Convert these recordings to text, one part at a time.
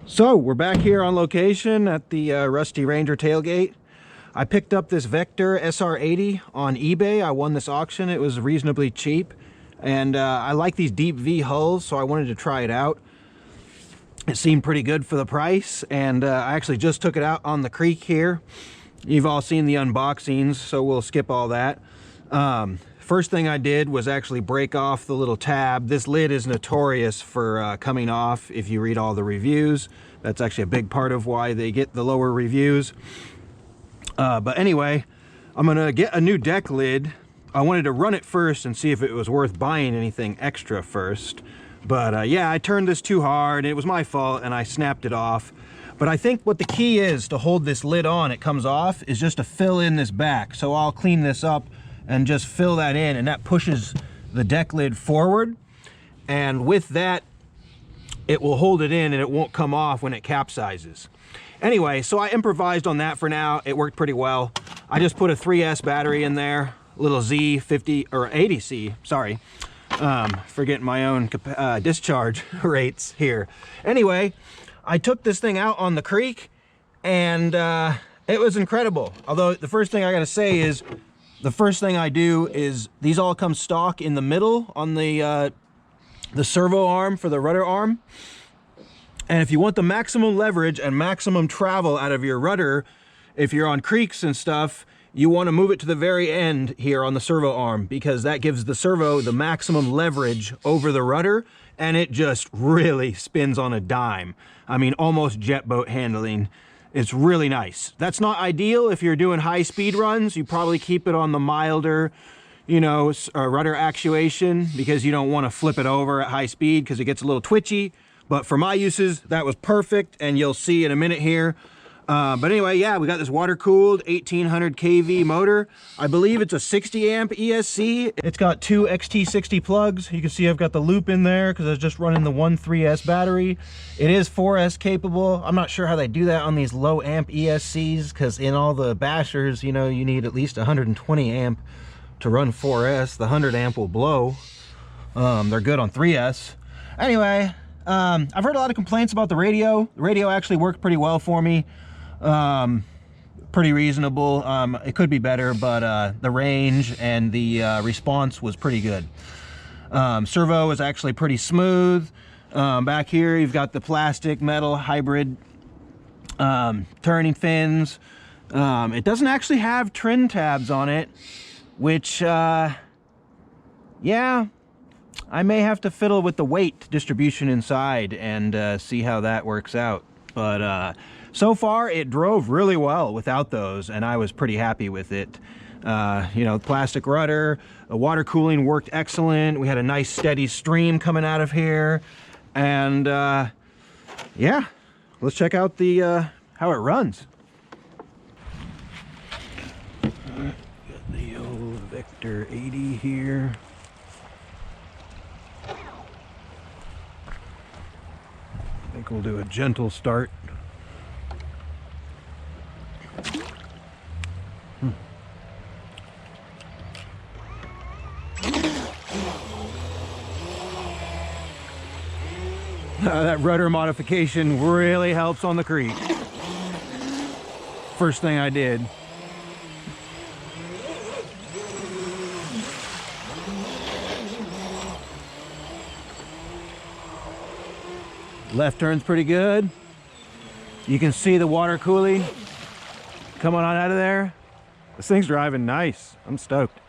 So we're back here on location at the Rusty Ranger tailgate. I picked up this Vector SR80 on eBay. I won this auction. It was reasonably cheap, and I like these deep V hulls, so I wanted to try it out. It seemed pretty good for the price, and I actually just took it out on the creek here. You've all seen the unboxings, so we'll skip all that. First thing I did was actually break off the little tab. This lid is notorious for coming off if you read all the reviews. That's actually a big part of why they get the lower reviews. But anyway, I'm gonna get a new deck lid. I wanted to run it first and see if it was worth buying anything extra first. But yeah, I turned this too hard. It was my fault and I snapped it off. But I think what the key is to hold this lid on, it comes off, is just to fill in this back. So I'll clean this up and just fill that in, and that pushes the deck lid forward. And with that, it will hold it in and it won't come off when it capsizes. Anyway, so I improvised on that for now. It worked pretty well. I just put a 3S battery in there, a little Z50 or 80C, sorry. Forgetting my own discharge rates here. Anyway, I took this thing out on the creek and it was incredible. Although the first thing I gotta say is, the first thing I do is these all come stock in the middle on the servo arm for the rudder arm. And if you want the maximum leverage and maximum travel out of your rudder, if you're on creeks and stuff, you want to move it to the very end here on the servo arm, because that gives the servo the maximum leverage over the rudder, and it just really spins on a dime. I mean, almost jet boat handling. It's really nice. That's not ideal if you're doing high speed runs. You probably keep it on the milder, you know, rudder actuation, because you don't want to flip it over at high speed because it gets a little twitchy. But for my uses, that was perfect, and you'll see in a minute here. But anyway, yeah, we got this water-cooled 1800 kV motor. I believe it's a 60 amp ESC. It's got two XT60 plugs. You can see I've got the loop in there because I was just running the 3S battery. It is 4S capable. I'm not sure how they do that on these low amp ESCs, because in all the bashers, you know, you need at least 120 amp to run 4S. The 100 amp will blow. They're good on 3S. Anyway, I've heard a lot of complaints about the radio. The radio actually worked pretty well for me. Pretty reasonable. It could be better, but the range and the response was pretty good. Servo is actually pretty smooth. Back here you've got the plastic metal hybrid turning fins. It doesn't actually have trim tabs on it, which yeah, I may have to fiddle with the weight distribution inside and see how that works out. But so far it drove really well without those, and I was pretty happy with it. You know, plastic rudder, the water cooling worked excellent. We had a nice steady stream coming out of here, and yeah, let's check out the how it runs. Got the old Vector 80 here. I think we'll do a gentle start. That rudder modification really helps on the creek. First thing I did. Left turn's pretty good. You can see the water cooling coming on out of there. This thing's driving nice. I'm stoked.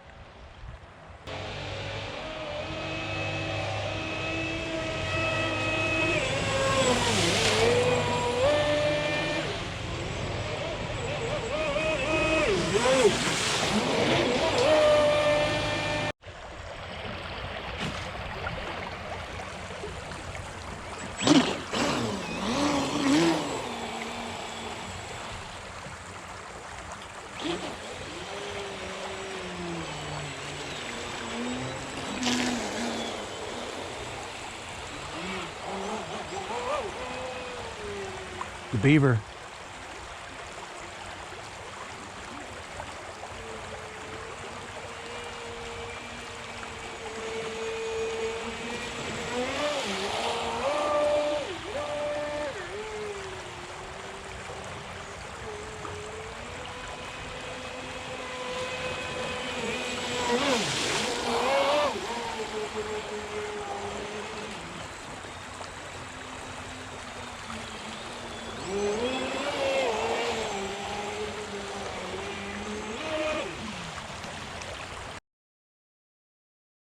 The beaver.